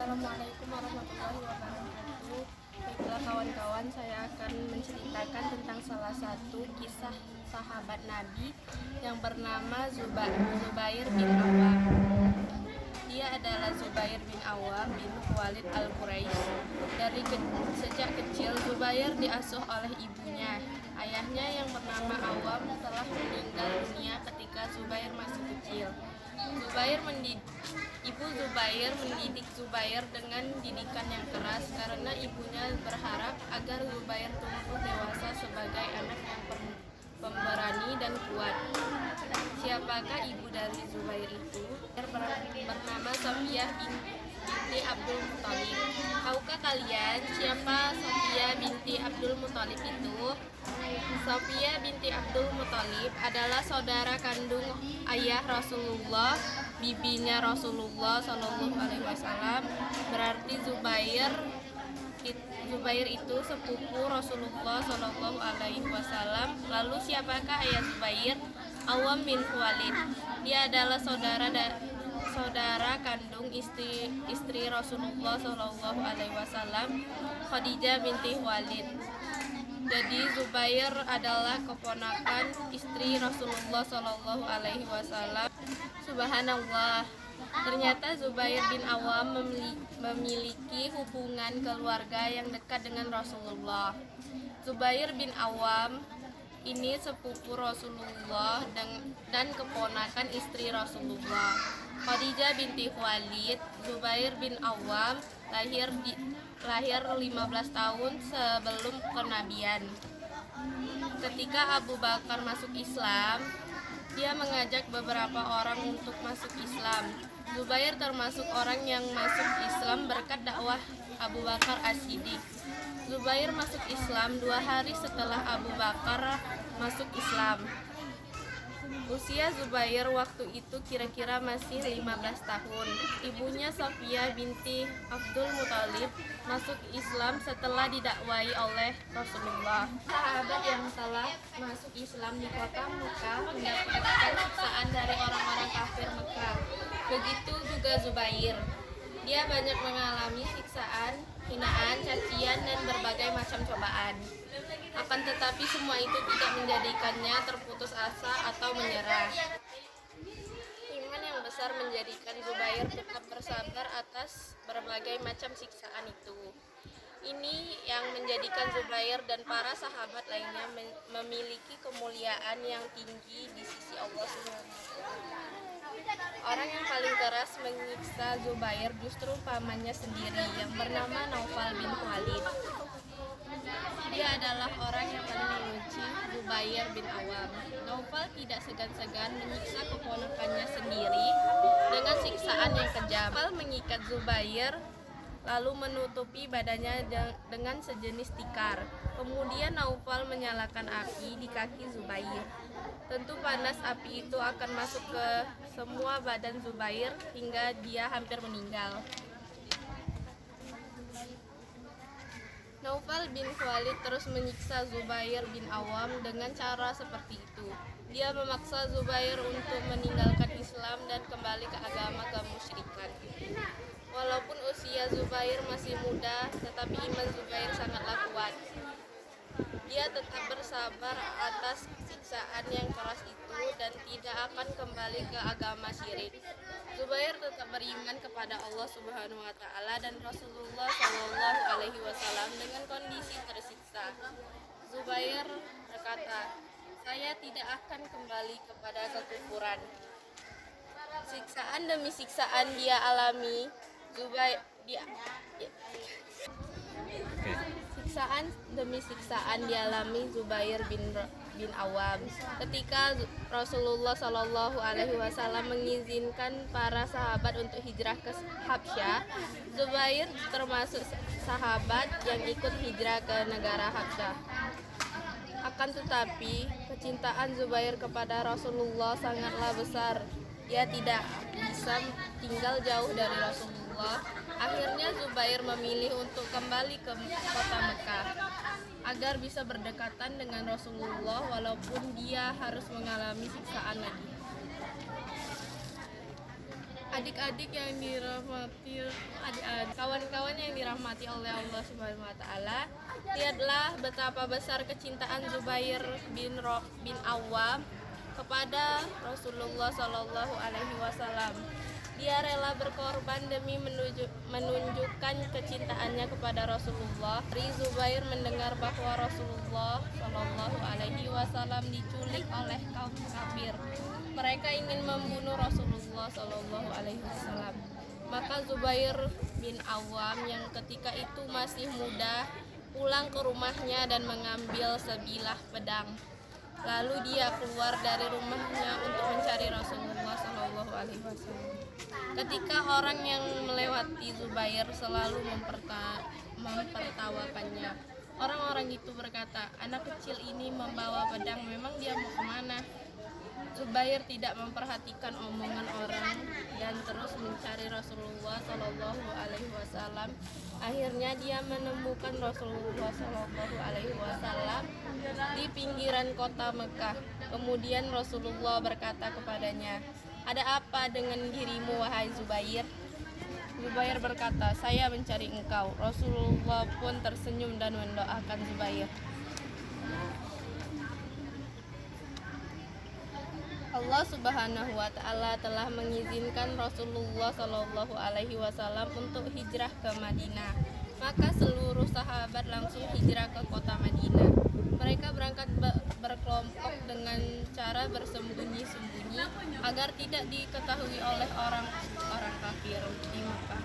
Assalamualaikum warahmatullahi wabarakatuh. Baiklah kawan-kawan, saya akan menceritakan tentang salah satu kisah sahabat Nabi yang bernama Zubair bin Awam. Dia adalah Zubair bin Awam bin Khuwailid al-Quraisy. Sejak kecil Zubair diasuh oleh ibunya. Ayahnya yang bernama Awam telah meninggal dunia ketika Zubair masih kecil. Ibu Zubair mendidik Zubair dengan didikan yang keras karena ibunya berharap agar Zubair tumbuh dewasa sebagai anak yang pemberani dan kuat. Siapakah ibu dari Zubair itu? Bernama Sofiyah binti Abdul Muthalib. Tahukah kalian siapa Sofiyah binti Abdul Muthalib itu? Sofiyah binti Abdul Muthalib adalah saudara kandung ayah Rasulullah, bibinya Rasulullah Shallallahu Alaihi Wasallam. Berarti Zubair itu sepupu Rasulullah Shallallahu Alaihi Wasallam. Lalu siapakah ayah Zubair? Awam bin Khuwailid. Dia adalah saudara kandung istri Rasulullah Shallallahu Alaihi Wasallam, Khadijah binti Khuwailid. Jadi Zubair adalah keponakan istri Rasulullah Shallallahu Alaihi Wasallam. Subhanallah, ternyata Zubair bin Awam memiliki hubungan keluarga yang dekat dengan Rasulullah. Zubair bin Awam ini sepupu Rasulullah dan keponakan istri Rasulullah, Khadijah binti Khuwailid. Zubair bin Awam lahir 15 tahun sebelum kenabian. Ketika Abu Bakar masuk Islam, dia mengajak beberapa orang untuk masuk Islam. Zubair termasuk orang yang masuk Islam berkat dakwah Abu Bakar As-Siddiq. Zubair masuk Islam 2 hari setelah Abu Bakar masuk Islam. Usia Zubair waktu itu kira-kira masih 15 tahun. Ibunya Sofiyah binti Abdul Muthalib masuk Islam setelah didakwai oleh Rasulullah. Sahabat yang telah masuk Islam di kota Mekah mendapatkan siksaan dari orang-orang kafir Mekah. Begitu juga Zubair. Dia banyak mengalami siksaan, hinaan, cacian, dan berbagai macam cobaan. Akan tetapi semua itu tidak menjadikannya terputus asa atau menyerah. Iman yang besar menjadikan Zubair tetap bersabar atas berbagai macam siksaan itu. Ini yang menjadikan Zubair dan para sahabat lainnya memiliki kemuliaan yang tinggi di sisi Allah SWT. Orang yang paling keras menyiksa Zubair justru pamannya sendiri yang bernama Naufal bin Khalid. Dia adalah orang yang paling membenci Zubair bin Awam. Naufal tidak segan-segan menyiksa keponakannya sendiri dengan siksaan yang kejam. Naufal mengikat Zubair lalu menutupi badannya dengan sejenis tikar. Kemudian Naufal menyalakan api di kaki Zubair. Tentu panas api itu akan masuk ke semua badan Zubair hingga dia hampir meninggal. Naufal bin Khuwailid terus menyiksa Zubair bin Awam dengan cara seperti itu. Dia memaksa Zubair untuk meninggalkan Islam dan kembali ke agama kemusyrikan. Walaupun usia Zubair masih muda, tetapi iman Zubair sangatlah kuat. Dia tetap bersabar atas siksaan yang keras itu dan tidak akan kembali ke agama syirik. Zubair tetap beriman kepada Allah Subhanahu wa taala dan Rasulullah Shallallahu alaihi wasallam dengan kondisi tersiksa. Zubair berkata, "Saya tidak akan kembali kepada kekufuran." Siksaan demi siksaan dia alami. Siksaan demi siksaan dialami Zubair bin Awam. Ketika Rasulullah Shallallahu Alaihi Wasallam mengizinkan para sahabat untuk hijrah ke Habsyah, Zubair termasuk sahabat yang ikut hijrah ke negara Habsyah. Akan tetapi, kecintaan Zubair kepada Rasulullah sangatlah besar. Dia tidak bisa tinggal jauh dari Rasulullah. Akhirnya Zubair memilih untuk kembali ke kota Mekah agar bisa berdekatan dengan Rasulullah walaupun dia harus mengalami siksaan lagi. Adik-adik yang dirahmati adik-adik, dirahmati oleh Allah Subhanahu wa taala, lihatlah betapa besar kecintaan Zubair bin Awam kepada Rasulullah Shallallahu alaihi wasallam. Dia rela berkorban demi menunjukkan kecintaannya kepada Rasulullah. Zubair mendengar bahwa Rasulullah Shallallahu alaihi wasallam diculik oleh kaum kafir. Mereka ingin membunuh Rasulullah Shallallahu alaihi wasallam. Maka Zubair bin Awam yang ketika itu masih muda pulang ke rumahnya dan mengambil sebilah pedang. Lalu dia keluar dari rumahnya untuk mencari Rasulullah Shallallahu alaihi wasallam. Ketika orang yang melewati Zubair selalu mempertawakannya. Orang-orang itu berkata, anak kecil ini membawa pedang, memang dia mau kemana? Zubair tidak memperhatikan omongan orang dan terus mencari Rasulullah Shallallahu alaihi wasallam. Akhirnya dia menemukan Rasulullah Shallallahu alaihi wasallam di pinggiran kota Mekah. Kemudian Rasulullah berkata kepadanya, "Ada apa dengan dirimu, wahai Zubair?" Zubair berkata, "Saya mencari engkau." Rasulullah pun tersenyum dan mendoakan Zubair. Allah Subhanahu wa taala telah mengizinkan Rasulullah Shallallahu alaihi wasallam untuk hijrah ke Madinah. Maka seluruh sahabat langsung hijrah ke kota Madinah. Mereka berangkat berkelompok dengan cara bersembunyi-sembunyi agar tidak diketahui oleh orang kafir di Mekah.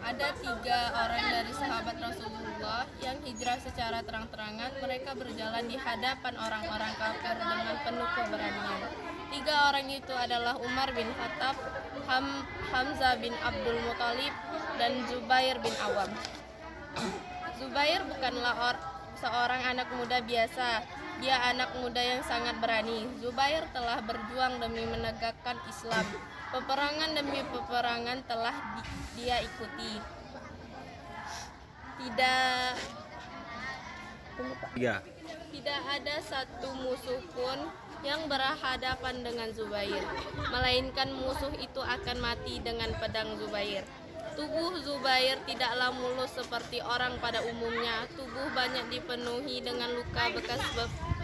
Ada 3 orang dari sahabat Rasulullah yang hijrah secara terang-terangan. Mereka berjalan di hadapan orang-orang kafir dengan penuh keberanian. 3 orang itu adalah Umar bin Khattab, Hamzah bin Abdul Muthalib, dan Zubair bin Awam. Zubair bukanlah seorang anak muda biasa. Dia anak muda yang sangat berani. Zubair telah berjuang demi menegakkan Islam. Peperangan demi peperangan telah dia ikuti. Tidak ada satu musuh pun yang berhadapan dengan Zubair, melainkan musuh itu akan mati dengan pedang Zubair. Tubuh Zubair tidaklah mulus seperti orang pada umumnya. Tubuh banyak dipenuhi dengan luka bekas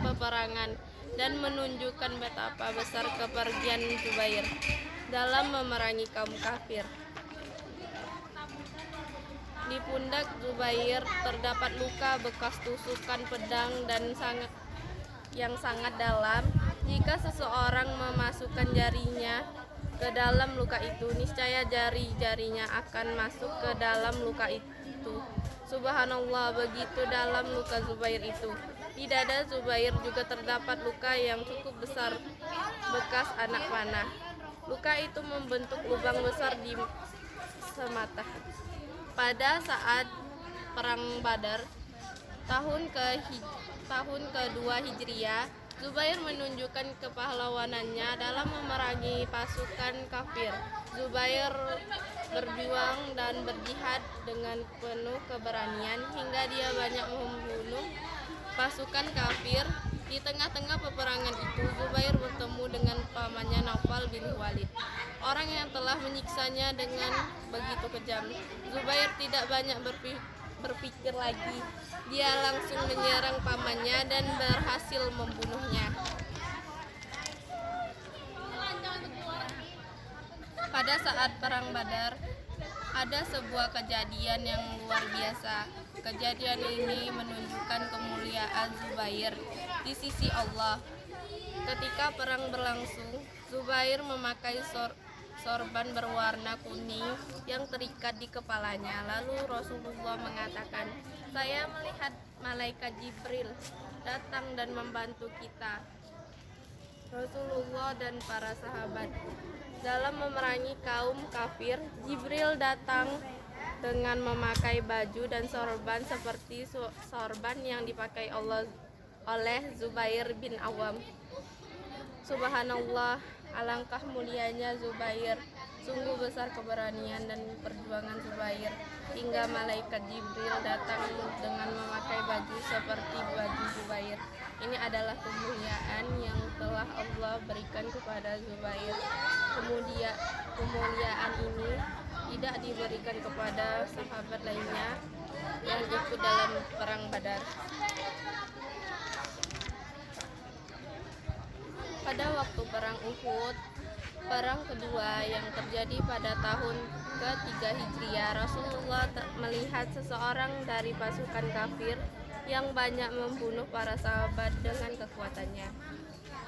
peperangan dan menunjukkan betapa besar kepergian Zubair dalam memerangi kaum kafir. Di pundak Zubair terdapat luka bekas tusukan pedang dan yang sangat dalam. Jika seseorang memasukkan jarinya ke dalam luka itu, niscaya jari-jarinya akan masuk ke dalam luka itu. Subhanallah, begitu dalam luka Zubair itu. Di dada Zubair juga terdapat luka yang cukup besar bekas anak panah. Luka itu membentuk lubang besar di semata. Pada saat perang Badar tahun kedua Hijriah, Zubair menunjukkan kepahlawanannya dalam memerangi pasukan kafir. Zubair berjuang dan berjihad dengan penuh keberanian hingga dia banyak membunuh pasukan kafir. Di tengah-tengah peperangan itu, Zubair bertemu dengan pamannya Naufal bin Walid, orang yang telah menyiksanya dengan begitu kejam. Zubair tidak banyak berpikir lagi. Dia langsung menyerang pamannya dan berhasil membunuhnya. Pada saat perang Badar, ada sebuah kejadian yang luar biasa. Kejadian ini menunjukkan kemuliaan Zubair di sisi Allah. Ketika perang berlangsung, Zubair memakai sorban berwarna kuning yang terikat di kepalanya. Lalu Rasulullah mengatakan, "Saya melihat malaikat Jibril datang dan membantu kita." Rasulullah dan para sahabat dalam memerangi kaum kafir, Jibril datang dengan memakai baju dan sorban seperti sorban yang dipakai oleh Zubair bin Awam. Subhanallah, alangkah mulianya Zubair. Sungguh besar keberanian dan perjuangan Zubair hingga malaikat Jibril datang dengan memakai baju seperti baju Zubair. Ini adalah kemuliaan yang telah Allah berikan kepada Zubair. Kemuliaan ini tidak diberikan kepada sahabat lainnya yang ikut dalam perang Badar. Pada waktu perang Uhud, perang kedua yang terjadi pada tahun ke-3 Hijriah, Rasulullah melihat seseorang dari pasukan kafir yang banyak membunuh para sahabat dengan kekuatannya.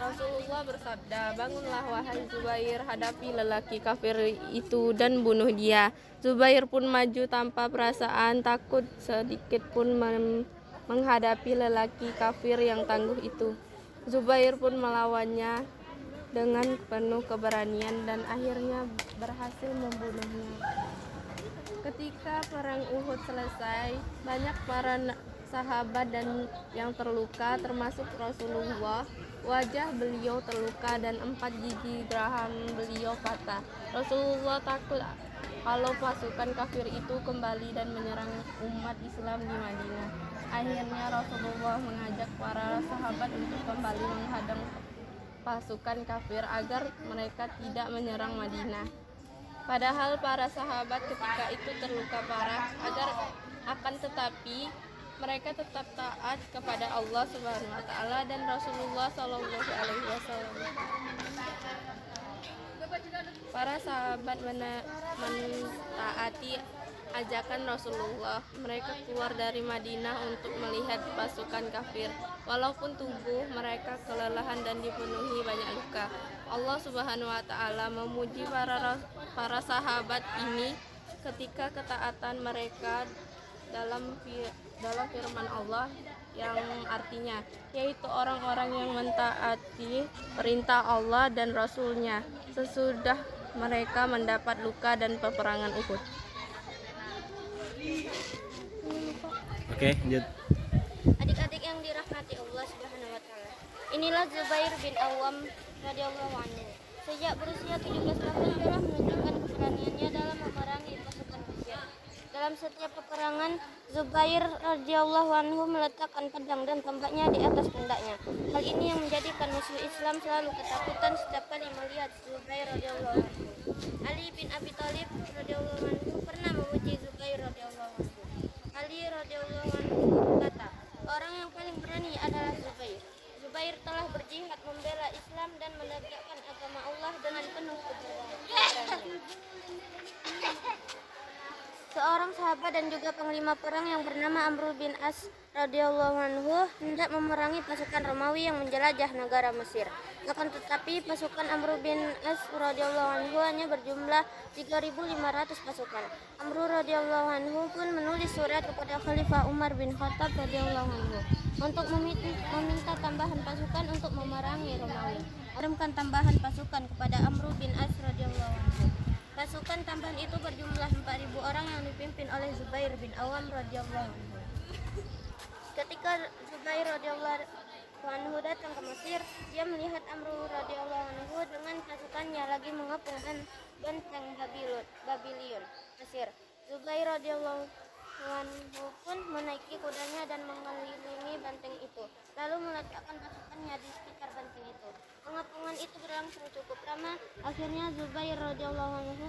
Rasulullah bersabda, "Bangunlah wahai Zubair, hadapi lelaki kafir itu dan bunuh dia." Zubair pun maju tanpa perasaan takut sedikit pun menghadapi lelaki kafir yang tangguh itu. Zubair pun melawannya dengan penuh keberanian dan akhirnya berhasil membunuhnya. Ketika perang Uhud selesai, banyak para sahabat dan yang terluka termasuk Rasulullah. Wajah beliau terluka dan 4 gigi geraham beliau patah. Rasulullah takut kalau pasukan kafir itu kembali dan menyerang umat Islam di Madinah. Akhirnya Rasulullah mengajak para sahabat untuk kembali menghadang pasukan kafir agar mereka tidak menyerang Madinah. Padahal para sahabat ketika itu terluka parah, akan tetapi mereka tetap taat kepada Allah Subhanahu wa taala dan Rasulullah Shallallahu alaihi wasallam. Para sahabat mentaati ajakan Rasulullah. Mereka keluar dari Madinah untuk melihat pasukan kafir. Walaupun tubuh mereka kelelahan dan dipenuhi banyak luka, Allah Subhanahu wa taala memuji para sahabat ini ketika ketaatan mereka dalam firman Allah yang artinya yaitu orang-orang yang mentaati perintah Allah dan Rasul-Nya sesudah mereka mendapat luka dan peperangan Uhud. Oke, lanjut. Adik-adik yang dirahmati Allah Subhanahu wa taala. Inilah Zubair bin Awam radhiyallahu anhu. Sejak berusia 17 tahun telah menunjukkan keberaniannya dalam memerangi pasukan kafir. Dalam setiap peperangan, Zubair radhiyallahu anhu meletakkan pedang dan tombaknya di atas pundaknya. Hal ini yang menjadikan musuh Islam selalu ketakutan setiap kali melihat Zubair radhiyallahu anhu. Ali bin Abi Thalib radhiyallahu anhu pernah memuji Zubair radhiyallahu anhu. Ali radhiyallahu anhu berkata, "Orang yang paling berani adalah Zubair. Zubair telah berjihad membela Islam dan menegakkan agama Allah dengan penuh keberanian." Seorang sahabat dan juga panglima perang yang bernama Amr bin As radhiyallahu anhu hendak memerangi pasukan Romawi yang menjelajah negara Mesir. Akan tetapi pasukan Amr bin As radhiyallahu anhu hanya berjumlah 3.500 pasukan. Amr radhiyallahu anhu pun menulis surat kepada Khalifah Umar bin Khattab radhiyallahu anhu untuk meminta tambahan pasukan untuk memerangi Romawi. Kirimkan tambahan pasukan kepada Amr bin As radhiyallahu anhu. Pasukan tambahan itu berjumlah 4.000 orang yang dipimpin oleh Zubair bin Awam radhiyallahu anhu. Ketika Zubair radhiyallahu anhu datang ke Mesir, dia melihat Amr radhiyallahu anhu dengan pasukannya lagi mengepung benteng Babilion, Mesir. Zubair radhiyallahu anhu pun menaiki kudanya dan mengelilingi benteng itu, lalu meletakkan pasukannya di sekitar benteng itu. Pengepungan itu berlangsung cukup lama. Akhirnya Zubair radhiyallahu anhu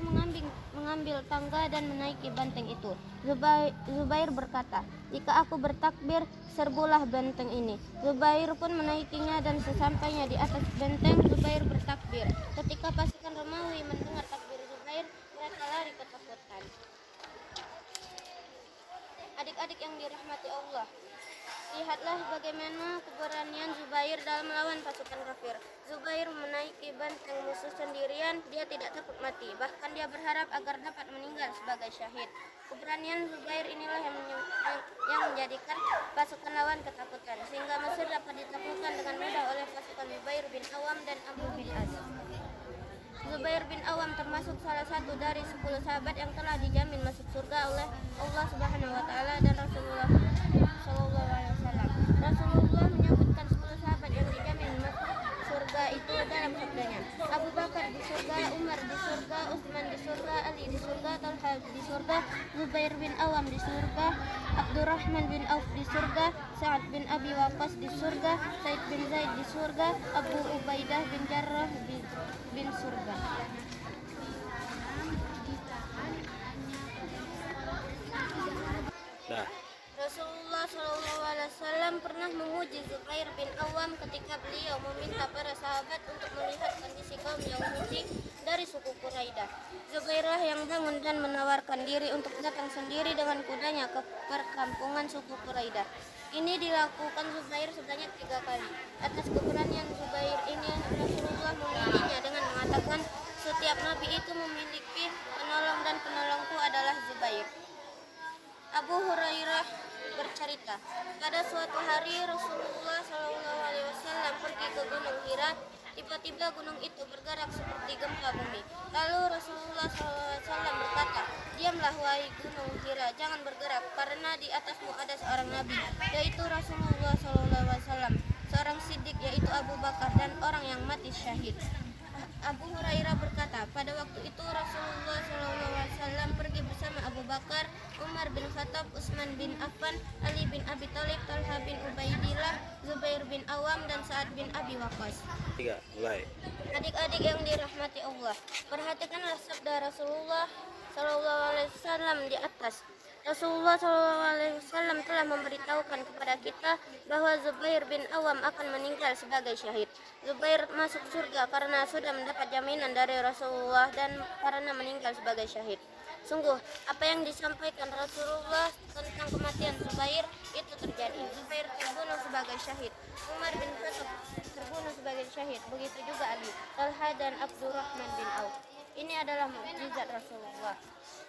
mengambil tangga dan menaiki benteng itu. Zubair berkata, "Jika aku bertakbir, serbulah benteng ini." Zubair pun menaikinya dan sesampainya di atas benteng, Zubair bertakbir. Ketika pasukan Romawi mendengar takbir Zubair, mereka lari ketakutan. Adik-adik yang dirahmati Allah, lihatlah bagaimana keberanian Zubair dalam melawan pasukan kafir. Zubair menaiki benteng musuh sendirian, dia tidak takut mati, bahkan dia berharap agar dapat meninggal sebagai syahid. Keberanian Zubair inilah yang menjadikan pasukan lawan ketakutan, sehingga Mesir dapat ditaklukkan dengan mudah oleh pasukan Zubair bin Awam dan Amr bin As. Zubair bin Awam termasuk salah satu dari 10 sahabat yang telah dijamin masuk surga oleh Allah Subhanahu wa taala dan Rasulullah sallallahu alaihi wasallam. Rasulullah menyebutkan 10 sahabat yang dijamin masuk surga itu dalam sabdanya. Abu Bakar di surga, Umar di surga, Utsman di surga, Ali di surga, Talha di surga, Zubair bin Awam di surga, Abdurrahman bin Auf di surga, Sa'ad bin Abi Waqqas di surga, Said bin Zaid di surga, Abu Ubaidah bin Jarrah bin surga. Rasulullah SAW pernah memuji Zubair bin Awam ketika beliau meminta para sahabat untuk melihat kondisi kaum Yahudi dari suku Quraidah. Zubairlah yang bangun dan menawarkan diri untuk datang sendiri dengan kudanya ke perkampungan suku Quraidah. Ini dilakukan Zubair sebanyak 3 kali. Atas keberanian Zubair ini Rasulullah memujinya dengan mengatakan, setiap nabi itu memiliki penolong dan penolongku adalah Zubair. Abu Hurairah bercerita, pada suatu hari Rasulullah SAW pergi ke Gunung Hira. Tiba-tiba gunung itu bergerak seperti gempa bumi. Lalu Rasulullah SAW berkata, diamlah wahai gunung Hira, jangan bergerak, karena di atasmu ada seorang nabi, yaitu Rasulullah SAW, seorang siddiq yaitu Abu Bakar, dan orang yang mati syahid. Abu Hurairah berkata, pada waktu itu Rasulullah SAW pergi bersama Abu Bakar, Umar bin Khattab, Utsman bin Affan, Ali bin Abi Thalib, Talha bin Ubaidillah, Zubair bin Awam, dan Sa'ad bin Abi Waqqas. 3, mulai. Adik-adik yang dirahmati Allah, perhatikanlah sabda Rasulullah SAW di atas. Rasulullah SAW telah memberitahukan kepada kita bahwa Zubair bin Awam akan meninggal sebagai syahid. Zubair masuk surga karena sudah mendapat jaminan dari Rasulullah dan karena meninggal sebagai syahid. Sungguh, apa yang disampaikan Rasulullah tentang kematian Zubair itu terjadi. Zubair terbunuh sebagai syahid. Umar bin Khattab terbunuh sebagai syahid. Begitu juga Ali, Talha, dan Abdurrahman bin Auf. Ini adalah mukjizat Rasulullah.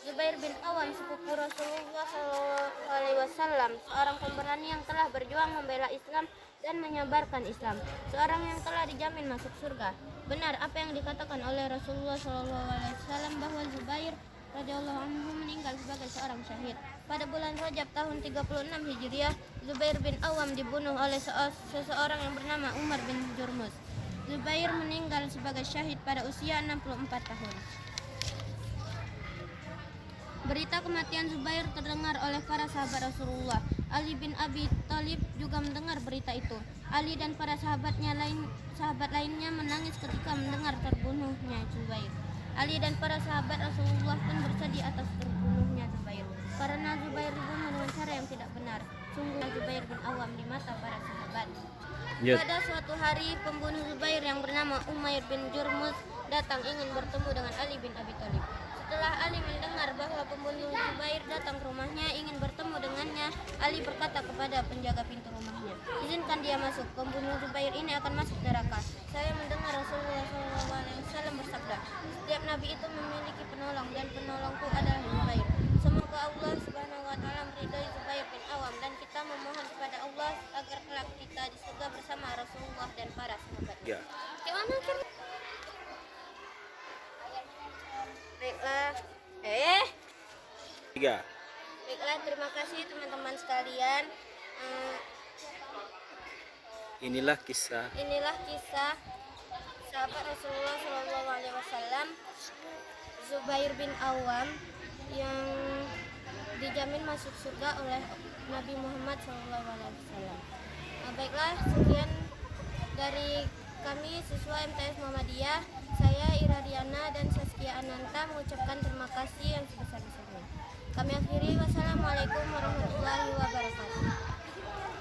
Zubair bin Awam, sepupu Rasulullah SAW, seorang pemberani yang telah berjuang membela Islam dan menyebarkan Islam, seorang yang telah dijamin masuk surga. Benar apa yang dikatakan oleh Rasulullah SAW bahwa Zubair radhiyallahu anhu meninggal sebagai seorang syahid. Pada bulan Rajab tahun 36 Hijriah, Zubair bin Awam dibunuh oleh seseorang yang bernama Umar bin Jurmuz. Zubair meninggal sebagai syahid pada usia 64 tahun. Berita kematian Zubair terdengar oleh para sahabat Rasulullah. Ali bin Abi Thalib juga mendengar berita itu. Ali dan para sahabat lainnya menangis ketika mendengar terbunuhnya Zubair. Ali dan para sahabat Rasulullah pun bersedih atas terbunuhnya Zubair, karena Zubair dibunuh dengan cara yang tidak benar. Sungguh Zubair bin Awam di mata para sahabat. Pada suatu hari, pembunuh Zubair yang bernama Umair bin Jurmuz datang ingin bertemu dengan Ali bin Abi Thalib. Setelah Ali mendengar bahwa pembunuh Zubair datang ke rumahnya ingin bertemu dengannya, Ali berkata kepada penjaga pintu rumahnya, izinkan dia masuk, pembunuh Zubair ini akan masuk neraka. Saya mendengar Rasulullah SAW bersabda, setiap nabi itu memiliki penolong dan penolongku adalah Zubair. Semoga Allah Subhanahu wa Ta'ala meridai Zubair bin Awam, dan kita memohon kepada Allah agar kelak kita di surga bersama Rasulullah dan para sahabatnya. Gimana kan? Baiklah. 3. Baiklah, terima kasih teman-teman sekalian. Inilah kisah Sahabat Rasulullah SAW, Zubair bin Awam, yang dijamin masuk surga oleh Nabi Muhammad SAW. Baiklah, sekian dari kami siswa MTS Muhammadiyah. Saya Ira Diana dan Saskia Ananta mengucapkan terima kasih yang sebesar-besarnya. Kami akhiri, wassalamualaikum warahmatullahi wabarakatuh.